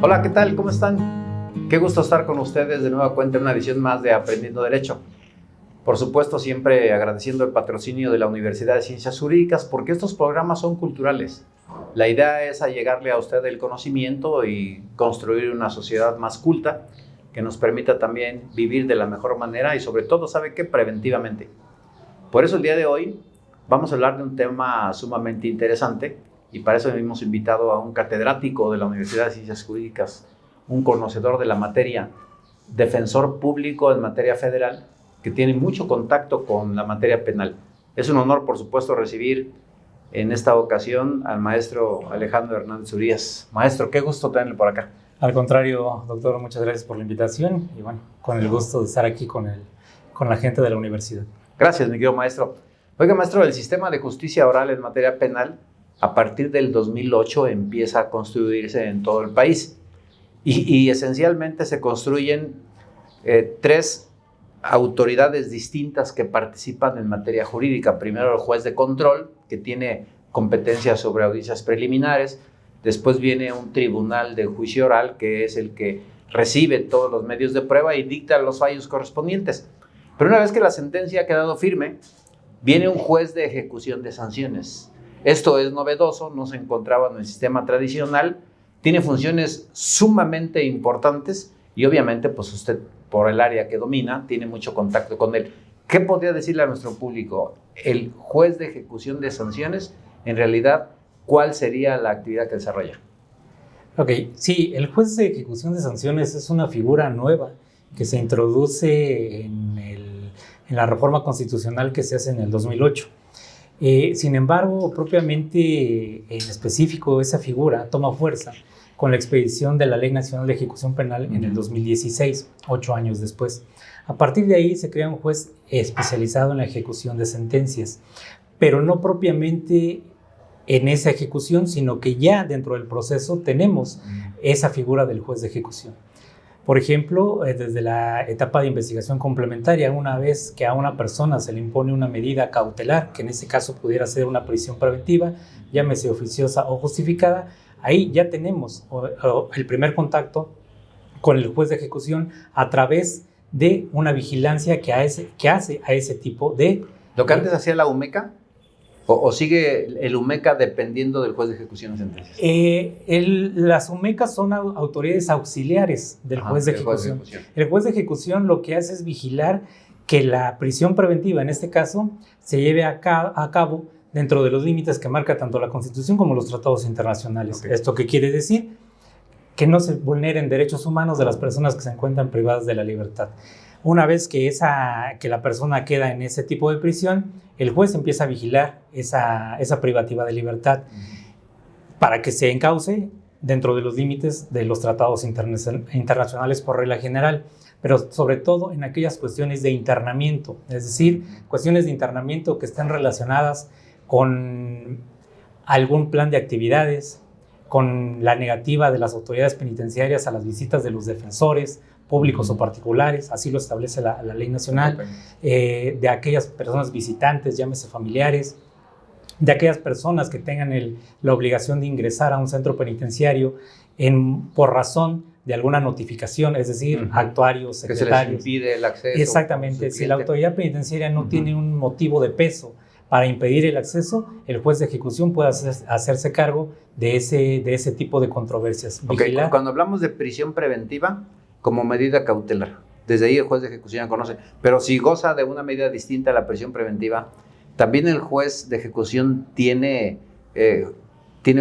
Hola, ¿qué tal? ¿Cómo están? Qué gusto estar con ustedes de nueva cuenta en una edición más de Aprendiendo Derecho. Por supuesto, siempre agradeciendo el patrocinio de la Universidad de Ciencias Jurídicas, porque estos programas son culturales. La idea es allegarle a usted el conocimiento y construir una sociedad más culta que nos permita también vivir de la mejor manera y sobre todo, ¿sabe qué? Preventivamente. Por eso el día de hoy vamos a hablar de un tema sumamente interesante y para eso hemos invitado a un catedrático de la Universidad de Ciencias Jurídicas, un conocedor de la materia, defensor público en materia federal, que tiene mucho contacto con la materia penal. Es un honor, por supuesto, recibir en esta ocasión al maestro Alejandro Hernández Urías. Maestro, qué gusto tenerle por acá. Al contrario, doctor, muchas gracias por la invitación y bueno, con el gusto de estar aquí con la gente de la universidad. Gracias, mi querido maestro. Oiga, maestro, el sistema de justicia oral en materia penal a partir del 2008 empieza a construirse en todo el país y esencialmente se construyen tres autoridades distintas que participan en materia jurídica. Primero el juez de control, que tiene competencia sobre audiencias preliminares. Después viene un tribunal de juicio oral, que es el que recibe todos los medios de prueba y dicta los fallos correspondientes. Pero una vez que la sentencia ha quedado firme, viene un juez de ejecución de sanciones. Esto es novedoso, no se encontraba en el sistema tradicional, tiene funciones sumamente importantes y obviamente pues usted por el área que domina tiene mucho contacto con él. ¿Qué podría decirle a nuestro público? El juez de ejecución de sanciones, en realidad, ¿cuál sería la actividad que desarrolla? Ok, sí, el juez de ejecución de sanciones es una figura nueva que se introduce en la reforma constitucional que se hace en el 2008. Sin embargo, propiamente en específico, esa figura toma fuerza con la expedición de la Ley Nacional de Ejecución Penal en el 2016, 8 años después. A partir de ahí se crea un juez especializado en la ejecución de sentencias, pero no propiamente en esa ejecución, sino que ya dentro del proceso tenemos esa figura del juez de ejecución. Por ejemplo, desde la etapa de investigación complementaria, una vez que a una persona se le impone una medida cautelar, que en este caso pudiera ser una prisión preventiva, llámese oficiosa o justificada, ahí ya tenemos el primer contacto con el juez de ejecución a través de una vigilancia que hace a ese tipo de... ¿Lo que antes hacía la UMECA? ¿O sigue el UMECA dependiendo del juez de ejecución de sentencias? Las UMECAs son autoridades auxiliares del juez de ejecución. El juez de ejecución lo que hace es vigilar que la prisión preventiva, en este caso, se lleve a cabo dentro de los límites que marca tanto la Constitución como los tratados internacionales. Okay. ¿Esto qué quiere decir? Que no se vulneren derechos humanos de las personas que se encuentran privadas de la libertad. Una vez que la persona queda en ese tipo de prisión, el juez empieza a vigilar esa privativa de libertad para que se encauce dentro de los límites de los tratados internacionales por regla general, pero sobre todo en aquellas cuestiones de internamiento, es decir, cuestiones de internamiento que estén relacionadas con algún plan de actividades, con la negativa de las autoridades penitenciarias a las visitas de los defensores, públicos o particulares, así lo establece la ley nacional, de aquellas personas visitantes, llámese familiares, de aquellas personas que tengan la obligación de ingresar a un centro penitenciario por razón de alguna notificación, es decir, actuarios, secretarios. Que se les impide el acceso. Exactamente, si la autoridad penitenciaria no tiene un motivo de peso para impedir el acceso, el juez de ejecución puede hacerse cargo de ese tipo de controversias. Okay. Cuando hablamos de prisión preventiva, como medida cautelar, desde ahí el juez de ejecución ya conoce, pero si goza de una medida distinta a la prisión preventiva, ¿también el juez de ejecución tiene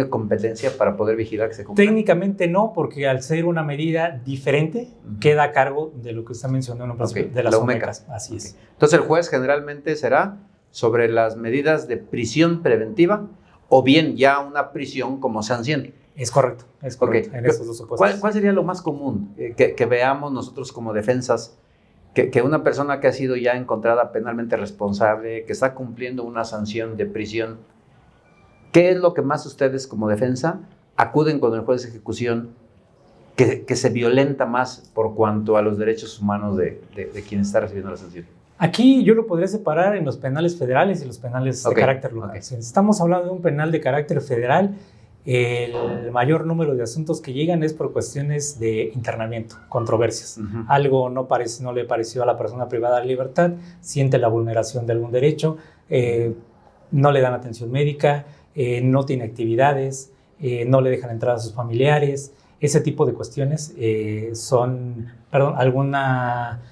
competencia para poder vigilar que se cumpla? Técnicamente no, porque al ser una medida diferente, queda a cargo de lo que usted mencionó de las UMECAs. Así es. Entonces el juez generalmente será sobre las medidas de prisión preventiva o bien ya una prisión como sanción. Es correcto, Okay. En esos dos supuestos. ¿Cuál sería lo más común que veamos nosotros como defensas? Que una persona que ha sido ya encontrada penalmente responsable, que está cumpliendo una sanción de prisión, ¿qué es lo que más ustedes como defensa acuden con el juez de ejecución que se violenta más por cuanto a los derechos humanos de quien está recibiendo la sanción? Aquí yo lo podría separar en los penales federales y los penales de carácter local. Si estamos hablando de un penal de carácter federal, el mayor número de asuntos que llegan es por cuestiones de internamiento, controversias. Algo no le pareció a la persona privada de libertad, siente la vulneración de algún derecho, no le dan atención médica, no tiene actividades, no le dejan entrar a sus familiares. Ese tipo de cuestiones alguna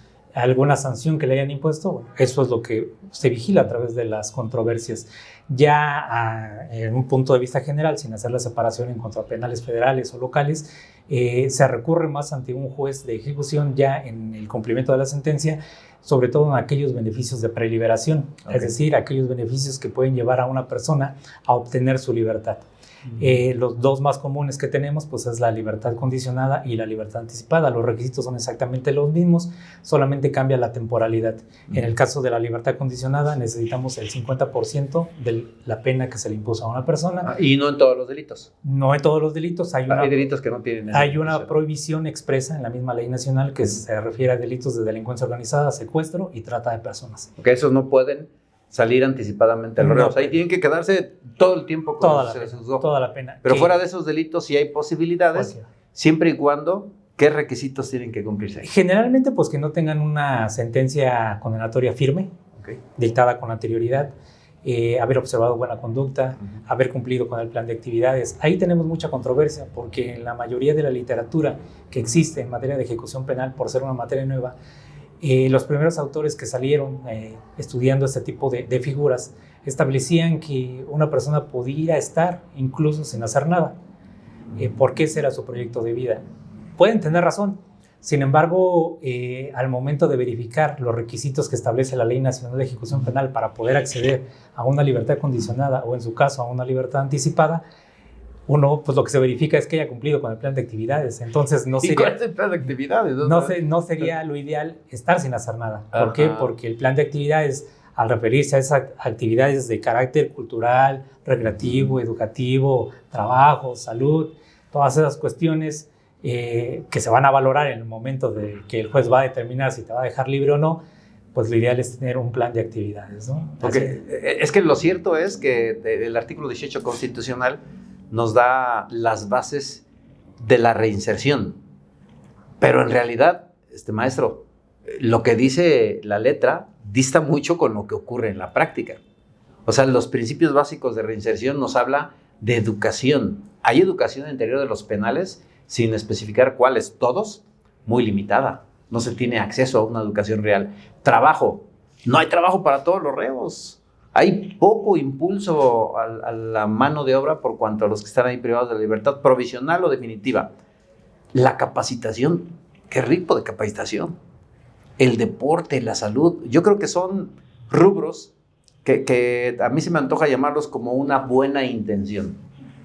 sanción que le hayan impuesto. Bueno, eso es lo que se vigila a través de las controversias. Ya en un punto de vista general, sin hacer la separación en cuanto a penales federales o locales, se recurre más ante un juez de ejecución ya en el cumplimiento de la sentencia, sobre todo en aquellos beneficios de preliberación, es decir, aquellos beneficios que pueden llevar a una persona a obtener su libertad. Los dos más comunes que tenemos pues es la libertad condicionada y la libertad anticipada. Los requisitos son exactamente los mismos, solamente cambia la temporalidad. En el caso de la libertad condicionada necesitamos el 50% de la pena que se le impuso a una persona. Y no en todos los delitos. No en todos los delitos. Hay delitos que no tienen esa Hay una prohibición expresa en la misma ley nacional que se refiere a delitos de delincuencia organizada, secuestro y trata de personas. Porque esos no pueden salir anticipadamente al reo. O sea, ahí tienen que quedarse todo el tiempo con toda la pena. Pero fuera de esos delitos sí hay posibilidades, siempre y cuando, ¿qué requisitos tienen que cumplirse? Generalmente, pues que no tengan una sentencia condenatoria firme, dictada con anterioridad, haber observado buena conducta, haber cumplido con el plan de actividades. Ahí tenemos mucha controversia porque en la mayoría de la literatura que existe en materia de ejecución penal, por ser una materia nueva, los primeros autores que salieron estudiando este tipo de figuras establecían que una persona podía estar incluso sin hacer nada, porque ese era su proyecto de vida. Pueden tener razón, sin embargo, al momento de verificar los requisitos que establece la Ley Nacional de Ejecución Penal para poder acceder a una libertad condicionada o en su caso a una libertad anticipada, uno, pues lo que se verifica es que haya cumplido con el plan de actividades. Entonces no sería... ¿Y cuál es el plan de actividades? No sería lo ideal estar sin hacer nada. ¿Por qué? Porque el plan de actividades, al referirse a esas actividades de carácter cultural, recreativo, educativo, trabajo, salud, todas esas cuestiones que se van a valorar en el momento de que el juez va a determinar si te va a dejar libre o no, pues lo ideal es tener un plan de actividades, ¿no? Es que lo cierto es que el artículo 18 constitucional nos da las bases de la reinserción. Pero en realidad, maestro, lo que dice la letra dista mucho con lo que ocurre en la práctica. O sea, los principios básicos de reinserción nos habla de educación. Hay educación interior de los penales, sin especificar cuáles, todos, muy limitada. No se tiene acceso a una educación real. Trabajo. No hay trabajo para todos los reos. Hay poco impulso a la mano de obra por cuanto a los que están ahí privados de la libertad, provisional o definitiva. La capacitación, qué rico de capacitación. El deporte, la salud, yo creo que son rubros que a mí se me antoja llamarlos como una buena intención,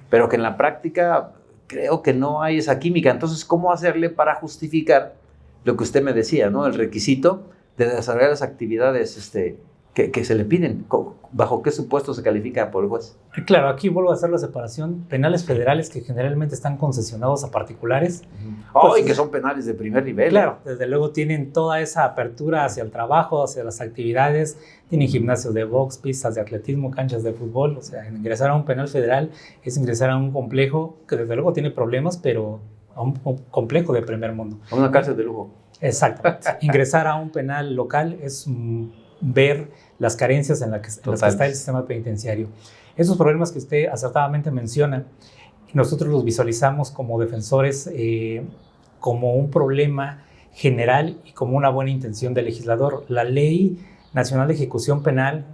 pero que en la práctica creo que no hay esa química. Entonces, ¿cómo hacerle para justificar lo que usted me decía, ¿no? El requisito de desarrollar las actividades que se le piden? ¿Bajo qué supuesto se califica por el juez? Claro, aquí vuelvo a hacer la separación. Penales federales que generalmente están concesionados a particulares. Y que son penales de primer nivel. Claro, desde luego tienen toda esa apertura hacia el trabajo, hacia las actividades. Tienen gimnasios de box, pistas de atletismo, canchas de fútbol. O sea, ingresar a un penal federal es ingresar a un complejo que desde luego tiene problemas, pero a un complejo de primer mundo. A una cárcel de lujo. Exactamente. Ingresar a un penal local es ver las carencias en las que está el sistema penitenciario. Esos problemas que usted acertadamente menciona, nosotros los visualizamos como defensores como un problema general y como una buena intención del legislador. La Ley Nacional de Ejecución Penal,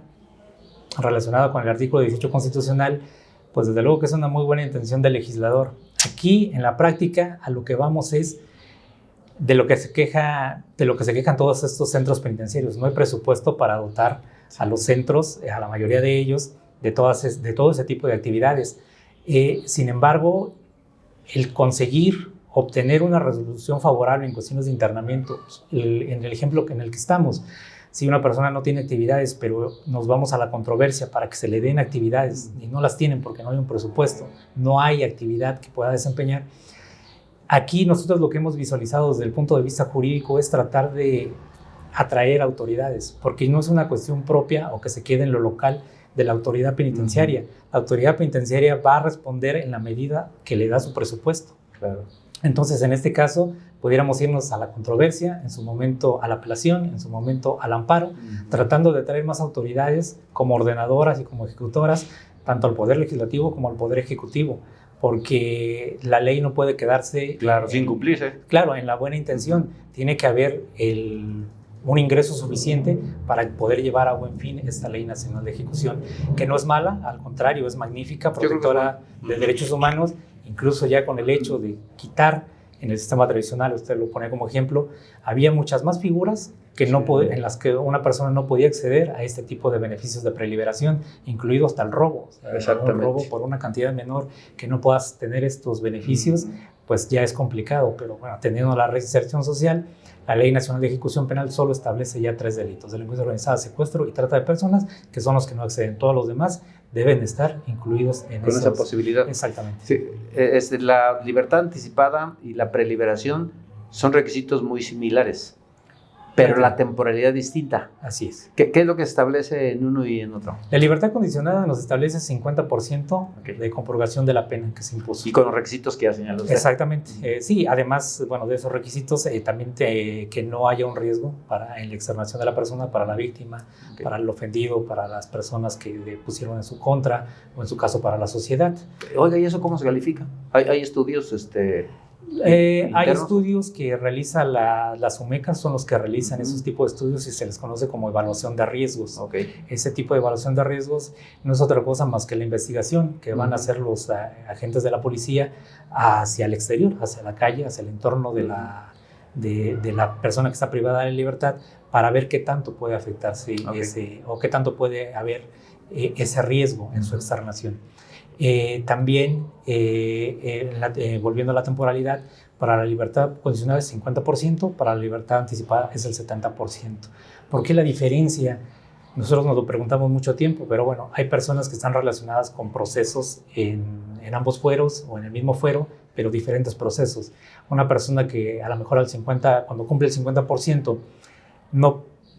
relacionada con el artículo 18 constitucional, pues desde luego que es una muy buena intención del legislador. Aquí, en la práctica, a lo que vamos es de lo que se quejan todos estos centros penitenciarios. No hay presupuesto para dotar a los centros, a la mayoría de ellos, de todo ese tipo de actividades. Sin embargo, el conseguir obtener una resolución favorable en cuestiones de internamiento, en el ejemplo en el que estamos, si una persona no tiene actividades, pero nos vamos a la controversia para que se le den actividades y no las tienen porque no hay un presupuesto, no hay actividad que pueda desempeñar. Aquí nosotros lo que hemos visualizado desde el punto de vista jurídico es tratar de atraer autoridades, porque no es una cuestión propia o que se quede en lo local de la autoridad penitenciaria. La autoridad penitenciaria va a responder en la medida que le da su presupuesto. Claro. Entonces, en este caso, pudiéramos irnos a la controversia, en su momento a la apelación, en su momento al amparo, tratando de traer más autoridades como ordenadoras y como ejecutoras, tanto al Poder Legislativo como al Poder Ejecutivo, porque la ley no puede quedarse... Claro, sin cumplirse. Claro, en la buena intención. Tiene que haber un ingreso suficiente para poder llevar a buen fin esta Ley Nacional de Ejecución, que no es mala, al contrario, es magnífica, protectora de derechos humanos, incluso ya con el hecho de quitar en el sistema tradicional, usted lo pone como ejemplo, había muchas más figuras que en las que una persona no podía acceder a este tipo de beneficios de preliberación, incluido hasta el robo. O sea, exactamente. Un robo por una cantidad menor que no puedas tener estos beneficios, pues ya es complicado. Pero bueno, teniendo la reinserción social, la Ley Nacional de Ejecución Penal solo establece ya 3 delitos: delincuencia organizada, secuestro y trata de personas, que son los que no acceden. Todos los demás deben estar incluidos en esa posibilidad. Exactamente. Sí, la libertad anticipada y la preliberación son requisitos muy similares, pero la temporalidad distinta. Así es. ¿Qué es lo que se establece en uno y en otro? La libertad condicionada nos establece 50% de compurgación de la pena que se impuso. Y con los requisitos que ya señaló usted. Exactamente. Sí, además, bueno, de esos requisitos, también que no haya un riesgo en la externación de la persona, para la víctima, para el ofendido, para las personas que le pusieron en su contra, o en su caso para la sociedad. Oiga, ¿y eso cómo se califica? ¿Hay estudios hay estudios que realiza las UMECAS, son los que realizan esos tipos de estudios y se les conoce como evaluación de riesgos. Ese tipo de evaluación de riesgos no es otra cosa más que la investigación que van a hacer los agentes de la policía hacia el exterior, hacia la calle, hacia el entorno de la persona que está privada de la libertad, para ver qué tanto puede afectarse o qué tanto puede haber ese riesgo en su externación. También, volviendo a la temporalidad, para la libertad condicional es 50%, para la libertad anticipada es el 70%. ¿Por qué la diferencia? Nosotros nos lo preguntamos mucho tiempo, pero bueno, hay personas que están relacionadas con procesos en ambos fueros o en el mismo fuero, pero diferentes procesos. Una persona que a lo mejor cuando cumple el 50%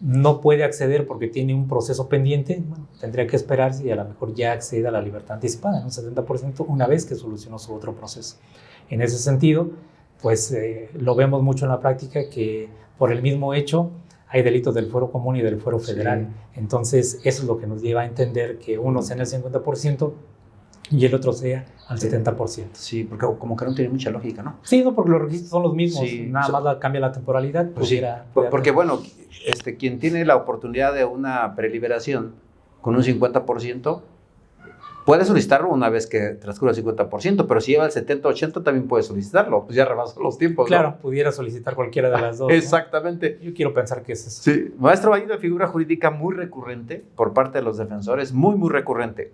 no puede acceder porque tiene un proceso pendiente, bueno, tendría que esperarse y a lo mejor ya accede a la libertad anticipada en un 70% una vez que solucionó su otro proceso. En ese sentido, pues lo vemos mucho en la práctica, que por el mismo hecho hay delitos del fuero común y del fuero federal. Sí. Entonces, eso es lo que nos lleva a entender que uno sea en el 50% y el otro sea al 70%. Sí, porque como que no tiene mucha lógica, ¿no? Sí, no, porque los requisitos son los mismos, nada más cambia la temporalidad. Porque bueno, quien tiene la oportunidad de una preliberación con un 50%, puede solicitarlo una vez que transcurra el 50%, pero si lleva el 70-80 también puede solicitarlo, pues ya rebasó los tiempos, claro, ¿no? Pudiera solicitar cualquiera de las dos. Exactamente. ¿No? Yo quiero pensar que es eso. Sí, maestro, hay una figura jurídica muy recurrente por parte de los defensores, muy, muy recurrente.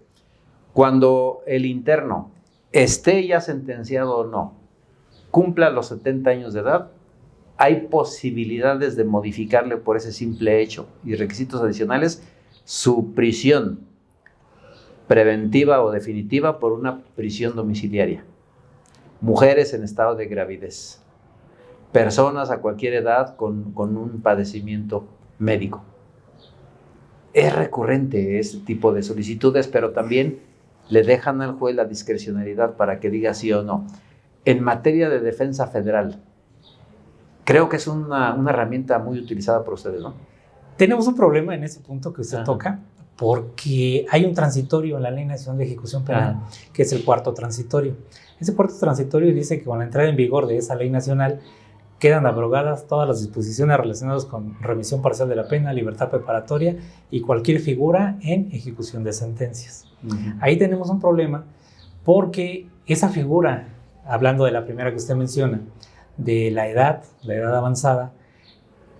Cuando el interno esté ya sentenciado o no, cumpla los 70 años de edad, hay posibilidades de modificarle por ese simple hecho y requisitos adicionales su prisión preventiva o definitiva por una prisión domiciliaria. Mujeres en estado de gravidez, personas a cualquier edad con un padecimiento médico. Es recurrente ese tipo de solicitudes, pero también le dejan al juez la discrecionalidad para que diga sí o no. En materia de defensa federal, creo que es una herramienta muy utilizada por ustedes, ¿no? Tenemos un problema en ese punto que usted toca, porque hay un transitorio en la Ley Nacional de Ejecución Penal, que es el cuarto transitorio. Ese cuarto transitorio dice que con la entrada en vigor de esa ley nacional quedan abrogadas todas las disposiciones relacionadas con remisión parcial de la pena, libertad preparatoria y cualquier figura en ejecución de sentencias. Ahí tenemos un problema porque esa figura, hablando de la primera que usted menciona, de la edad avanzada,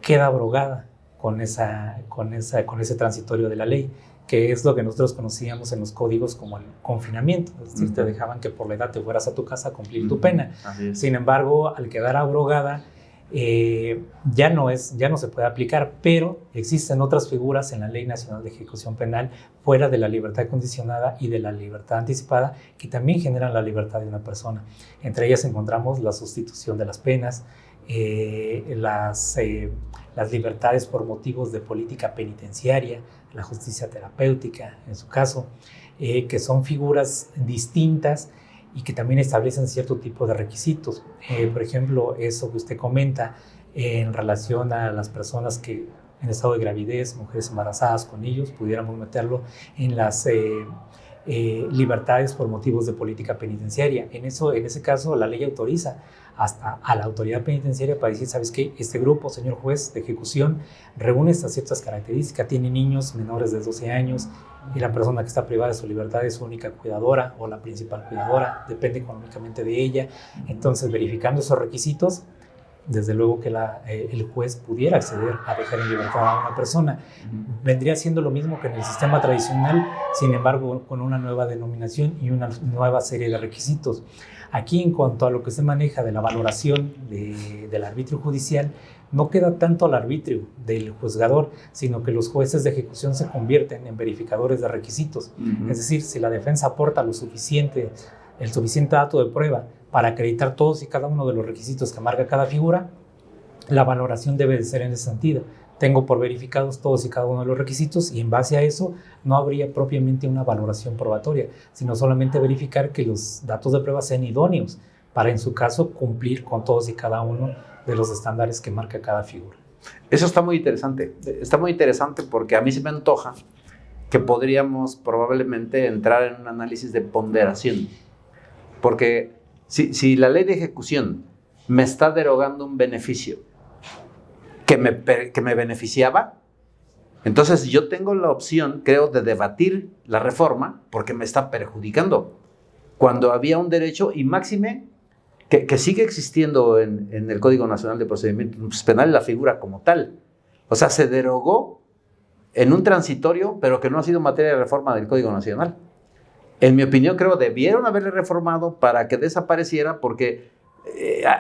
queda abrogada con ese transitorio de la ley, que es lo que nosotros conocíamos en los códigos como el confinamiento, es decir, te dejaban que por la edad te fueras a tu casa a cumplir tu pena. Sin embargo, al quedar abrogada, ya no se puede aplicar, pero existen otras figuras en la Ley Nacional de Ejecución Penal fuera de la libertad condicionada y de la libertad anticipada que también generan la libertad de una persona. Entre ellas encontramos la sustitución de las penas, las libertades por motivos de política penitenciaria, la justicia terapéutica, en su caso, que son figuras distintas y que también establecen cierto tipo de requisitos. Por ejemplo, eso que usted comenta en relación a las personas que en estado de gravidez, mujeres embarazadas con ellos, pudiéramos meterlo en las libertades por motivos de política penitenciaria. En ese caso, la ley autoriza hasta a la autoridad penitenciaria para decir, ¿sabes qué? Este grupo, señor juez de ejecución, reúne estas ciertas características, tiene niños menores de 12 años y la persona que está privada de su libertad es su única cuidadora o la principal cuidadora, depende económicamente de ella. Entonces, verificando esos requisitos, desde luego que el juez pudiera acceder a dejar en libertad a una persona. Vendría siendo lo mismo que en el sistema tradicional, sin embargo, con una nueva denominación y una nueva serie de requisitos. Aquí, en cuanto a lo que se maneja de la valoración del arbitrio judicial, no queda tanto al arbitrio del juzgador, sino que los jueces de ejecución se convierten en verificadores de requisitos. Es decir, si la defensa aporta el suficiente dato de prueba para acreditar todos y cada uno de los requisitos que marca cada figura, la valoración debe de ser en ese sentido. Tengo por verificados todos y cada uno de los requisitos y en base a eso no habría propiamente una valoración probatoria, sino solamente verificar que los datos de prueba sean idóneos para, en su caso, cumplir con todos y cada uno de los estándares que marca cada figura. Eso está muy interesante. Está muy interesante porque a mí se me antoja que podríamos probablemente entrar en un análisis de ponderación. Porque si la ley de ejecución me está derogando un beneficio que me beneficiaba, entonces yo tengo la opción, creo, de debatir la reforma porque me está perjudicando. Cuando había un derecho, y máxime, que sigue existiendo en el Código Nacional de Procedimientos Penales la figura como tal. O sea, se derogó en un transitorio, pero que no ha sido materia de reforma del Código Nacional. En mi opinión, creo, debieron haberle reformado para que desapareciera, porque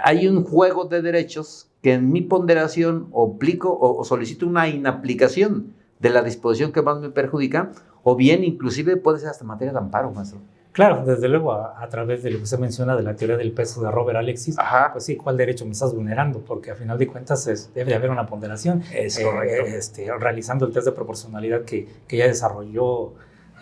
hay un juego de derechos que en mi ponderación aplico o solicito una inaplicación de la disposición que más me perjudica, o bien inclusive puede ser hasta materia de amparo, maestro. Claro, desde luego, a través de lo que usted menciona de la teoría del peso de Robert Alexis, pues sí, ¿cuál derecho me estás vulnerando? Porque a final de cuentas debe haber una ponderación. Es correcto. Realizando el test de proporcionalidad que ya desarrolló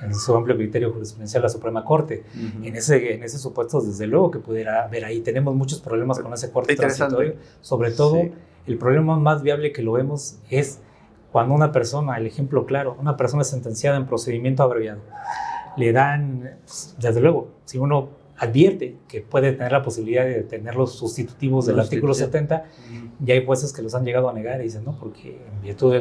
en su amplio criterio jurisprudencial la Suprema Corte. En ese supuesto, desde luego que pudiera haber ahí. Tenemos muchos problemas con ese corte transitorio. Sobre todo, el problema más viable que lo vemos es cuando una persona, el ejemplo claro, una persona es sentenciada en procedimiento abreviado. Le dan, desde luego, si uno advierte que puede tener la posibilidad de tener los sustitutivos del artículo 70, ya hay jueces que los han llegado a negar y dicen, no, porque en virtud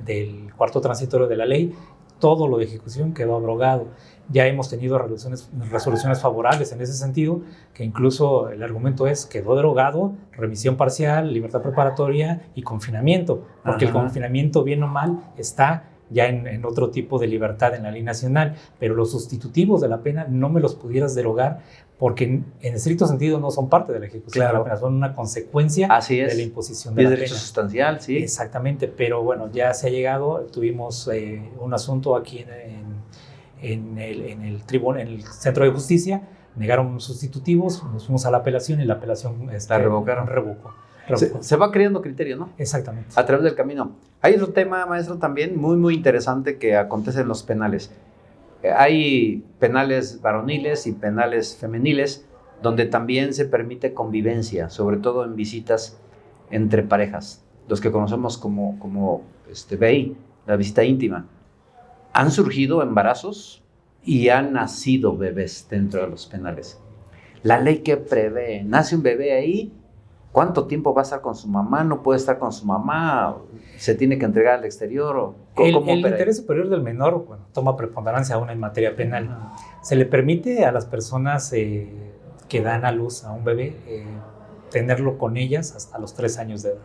del cuarto transitorio de la ley, todo lo de ejecución quedó abrogado. Ya hemos tenido resoluciones favorables en ese sentido, que incluso el argumento es quedó derogado, remisión parcial, libertad preparatoria y confinamiento, porque el confinamiento, bien o mal, está ya en otro tipo de libertad en la ley nacional, pero los sustitutivos de la pena no me los pudieras derogar porque en estricto sentido no son parte de la ejecución de la pena, son una consecuencia de la imposición de la pena. Es derecho sustancial, sí. Exactamente, pero bueno, ya se ha llegado, tuvimos un asunto aquí en el Centro de Justicia, negaron sustitutivos, nos fuimos a la apelación y la apelación la revocaron. Revocó. Se va creando criterio, ¿no? Exactamente. A través del camino. Hay otro tema, maestro, también muy, muy interesante que acontece en los penales. Hay penales varoniles y penales femeniles donde también se permite convivencia, sobre todo en visitas entre parejas, los que conocemos como BI, la visita íntima. Han surgido embarazos y han nacido bebés dentro de los penales. La ley que prevé, nace un bebé ahí, ¿cuánto tiempo va a estar con su mamá? ¿No puede estar con su mamá? ¿Se tiene que entregar al exterior? El interés superior del menor, bueno, toma preponderancia aún en materia penal. Se le permite a las personas que dan a luz a un bebé tenerlo con ellas hasta los 3 años de edad.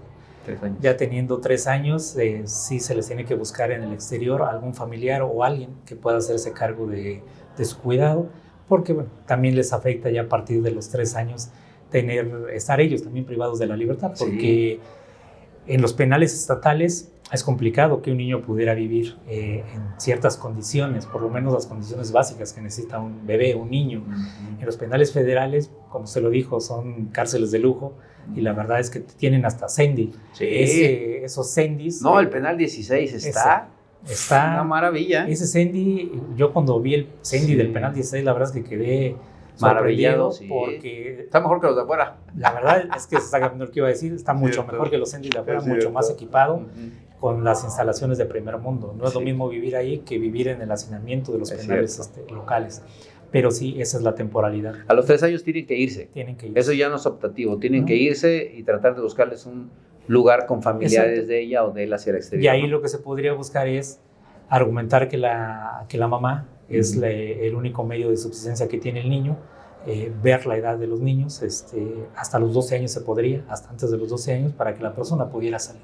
3 años. Ya teniendo 3 años, sí se les tiene que buscar en el exterior algún familiar o alguien que pueda hacerse cargo de su cuidado, porque bueno, también les afecta ya a partir de los 3 años estar ellos también privados de la libertad, porque en los penales estatales Es complicado que un niño pudiera vivir en ciertas condiciones, por lo menos las condiciones básicas que necesita un bebé, un niño. En los penales federales, como usted lo dijo, son cárceles de lujo y la verdad es que tienen hasta Sendy. Sí. Esos Sendys. No, el penal 16 está una maravilla. Ese Sendy, yo cuando vi el Sendy del penal 16, la verdad es que quedé maravillado, porque está mejor que los de afuera. La verdad es que se está cambiando lo que iba a decir, está mucho mejor que los Sendy de afuera, mucho más equipado. Con las instalaciones de primer mundo. No es lo mismo vivir ahí que vivir en el hacinamiento de los penales locales. Pero sí, esa es la temporalidad. A los 3 años tienen que irse. Tienen que irse. Eso ya no es optativo. Tienen que irse y tratar de buscarles un lugar con familiares de ella o de él hacia el exterior. Y ahí lo que se podría buscar es argumentar que la mamá es el único medio de subsistencia que tiene el niño, ver la edad de los niños, hasta los 12 años se podría, hasta antes de los 12 años, para que la persona pudiera salir.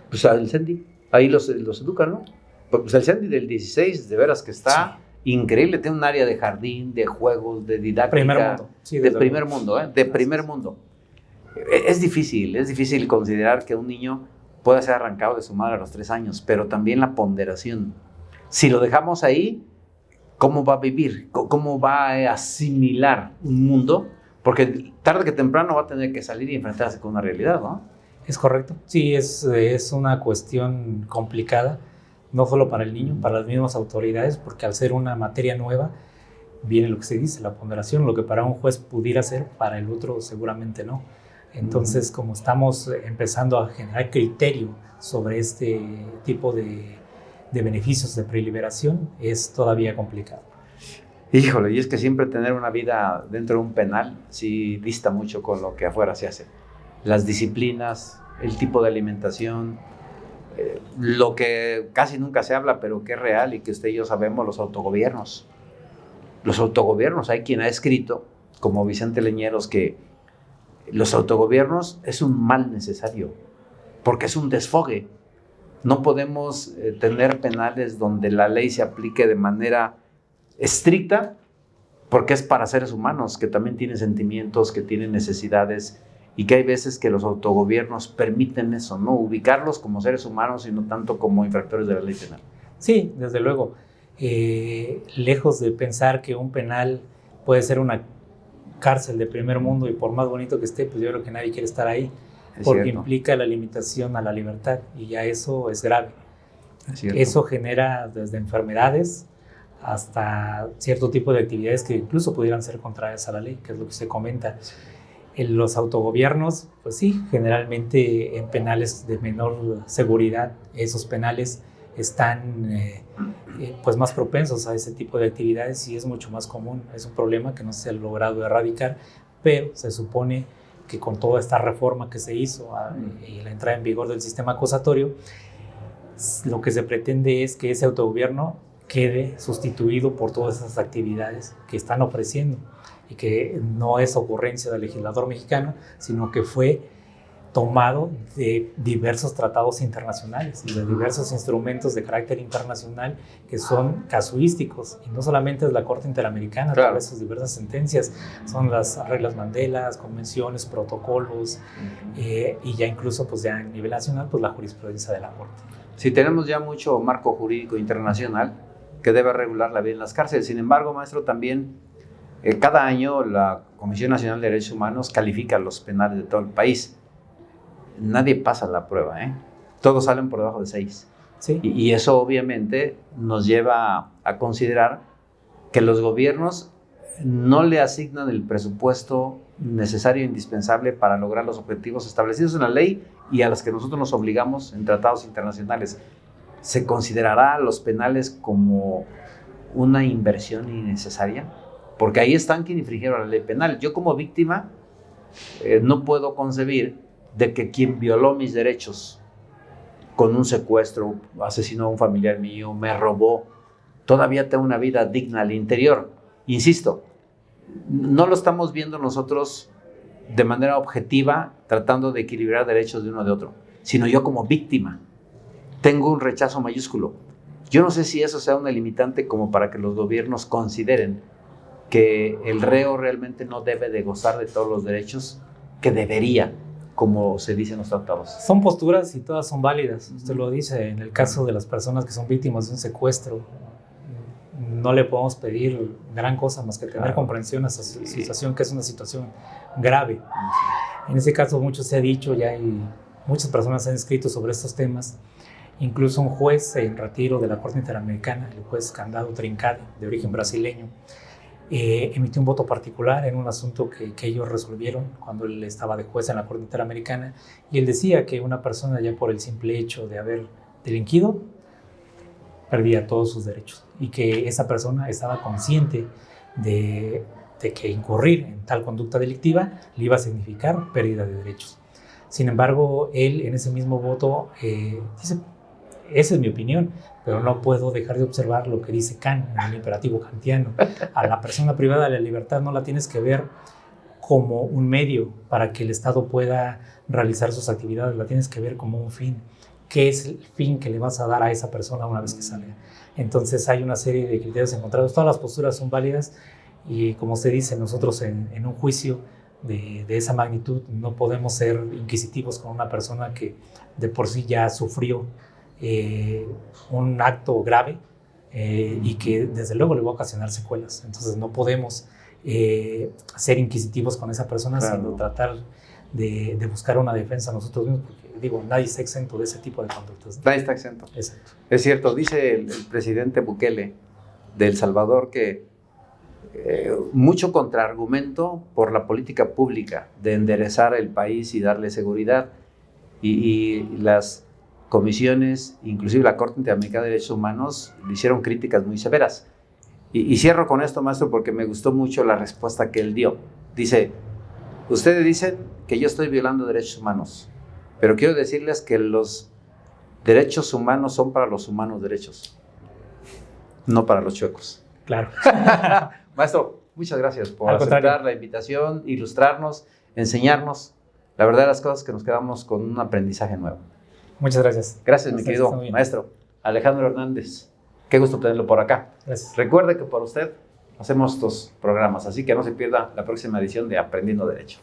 Pues el Sendy, ahí los educan, ¿no? Pues el Sendy del 16, de veras que está increíble, tiene un área de jardín, de juegos, de didáctica. Primer mundo. Sí, de primer mundo, de primer mundo. Es difícil considerar que un niño pueda ser arrancado de su madre a los 3 años, pero también la ponderación. Si lo dejamos ahí, ¿cómo va a vivir? ¿Cómo va a asimilar un mundo? Porque tarde que temprano va a tener que salir y enfrentarse con una realidad, ¿no? Es correcto. Sí, es una cuestión complicada, no solo para el niño, para las mismas autoridades, porque al ser una materia nueva, viene lo que se dice, la ponderación, lo que para un juez pudiera ser, para el otro seguramente no. Entonces, como estamos empezando a generar criterio sobre este tipo de beneficios de preliberación, es todavía complicado. Híjole, y es que siempre tener una vida dentro de un penal sí dista mucho con lo que afuera se hace. Las disciplinas, el tipo de alimentación, lo que casi nunca se habla, pero que es real y que usted y yo sabemos, los autogobiernos. Los autogobiernos, hay quien ha escrito, como Vicente Leñeros, que los autogobiernos es un mal necesario, porque es un desfogue. No podemos tener penales donde la ley se aplique de manera estricta, porque es para seres humanos que también tienen sentimientos, que tienen necesidades, y que hay veces que los autogobiernos permiten eso, ¿no? Ubicarlos como seres humanos y no tanto como infractores de la ley penal. Sí, desde luego. Lejos de pensar que un penal puede ser una cárcel de primer mundo y por más bonito que esté, pues yo creo que nadie quiere estar ahí, porque implica la limitación a la libertad y ya eso es grave. Eso genera desde enfermedades hasta cierto tipo de actividades que incluso pudieran ser contrarias a la ley, que es lo que usted comenta. En los autogobiernos, pues sí, generalmente en penales de menor seguridad, esos penales están pues más propensos a ese tipo de actividades y es mucho más común. Es un problema que no se ha logrado erradicar, pero se supone que con toda esta reforma que se hizo y la entrada en vigor del sistema acusatorio, lo que se pretende es que ese autogobierno quede sustituido por todas esas actividades que están ofreciendo y que no es ocurrencia del legislador mexicano, sino que fue tomado de diversos tratados internacionales y de diversos instrumentos de carácter internacional que son casuísticos, y no solamente es la Corte Interamericana, a través de sus diversas sentencias, son las reglas Mandela, convenciones, protocolos, y ya incluso pues ya a nivel nacional pues la jurisprudencia de la Corte. Sí, tenemos ya mucho marco jurídico internacional que debe regular la vida en las cárceles. Sin embargo, maestro, también cada año la Comisión Nacional de Derechos Humanos califica los penales de todo el país. Nadie pasa la prueba, todos salen por debajo de 6. Sí. Y eso obviamente nos lleva a considerar que los gobiernos no le asignan el presupuesto necesario e indispensable para lograr los objetivos establecidos en la ley y a los que nosotros nos obligamos en tratados internacionales. ¿Se considerará los penales como una inversión innecesaria? Porque ahí están quienes infringieron la ley penal. Yo como víctima no puedo concebir de que quien violó mis derechos con un secuestro, asesinó a un familiar mío, me robó, todavía tengo una vida digna al interior. Insisto, no lo estamos viendo nosotros de manera objetiva, tratando de equilibrar derechos de uno de otro, sino yo como víctima tengo un rechazo mayúsculo. Yo no sé si eso sea una limitante como para que los gobiernos consideren que el reo realmente no debe de gozar de todos los derechos que debería. como se dice en los tratados? Son posturas y todas son válidas. Usted lo dice, en el caso de las personas que son víctimas de un secuestro, no le podemos pedir gran cosa más que tener comprensión a esa situación, que es una situación grave. En ese caso, mucho se ha dicho, ya hay muchas personas han escrito sobre estos temas. Incluso un juez en retiro de la Corte Interamericana, el juez Candado Trincade, de origen brasileño, emitió un voto particular en un asunto que ellos resolvieron cuando él estaba de juez en la Corte Interamericana, y él decía que una persona, ya por el simple hecho de haber delinquido, perdía todos sus derechos, y que esa persona estaba consciente de que incurrir en tal conducta delictiva le iba a significar pérdida de derechos. Sin embargo, él en ese mismo voto dice: esa es mi opinión, pero no puedo dejar de observar lo que dice Kant, en el imperativo kantiano. A la persona privada de la libertad no la tienes que ver como un medio para que el Estado pueda realizar sus actividades, la tienes que ver como un fin. ¿Qué es el fin que le vas a dar a esa persona una vez que salga? Entonces hay una serie de criterios encontrados. Todas las posturas son válidas y, como usted dice, nosotros en un juicio de esa magnitud no podemos ser inquisitivos con una persona que de por sí ya sufrió un acto grave y que desde luego le va a ocasionar secuelas. Entonces no podemos ser inquisitivos con esa persona, claro, sino tratar de buscar una defensa nosotros mismos, porque digo, nadie está exento de ese tipo de conductas, ¿no? Nadie está exento. Exacto. Es cierto, dice el presidente Bukele de El Salvador que mucho contraargumento por la política pública de enderezar el país y darle seguridad, y las comisiones, inclusive la Corte Interamericana de Derechos Humanos, le hicieron críticas muy severas. Y cierro con esto, maestro, porque me gustó mucho la respuesta que él dio. Dice: ustedes dicen que yo estoy violando derechos humanos, pero quiero decirles que los derechos humanos son para los humanos derechos, no para los chuecos. Claro. Maestro, muchas gracias por aceptar la invitación, ilustrarnos, enseñarnos. La verdad, las cosas que nos quedamos con un aprendizaje nuevo. Muchas gracias. Gracias, mi querido maestro Alejandro Hernández. Qué gusto tenerlo por acá. Gracias. Recuerde que por usted hacemos estos programas, así que no se pierda la próxima edición de Aprendiendo Derecho.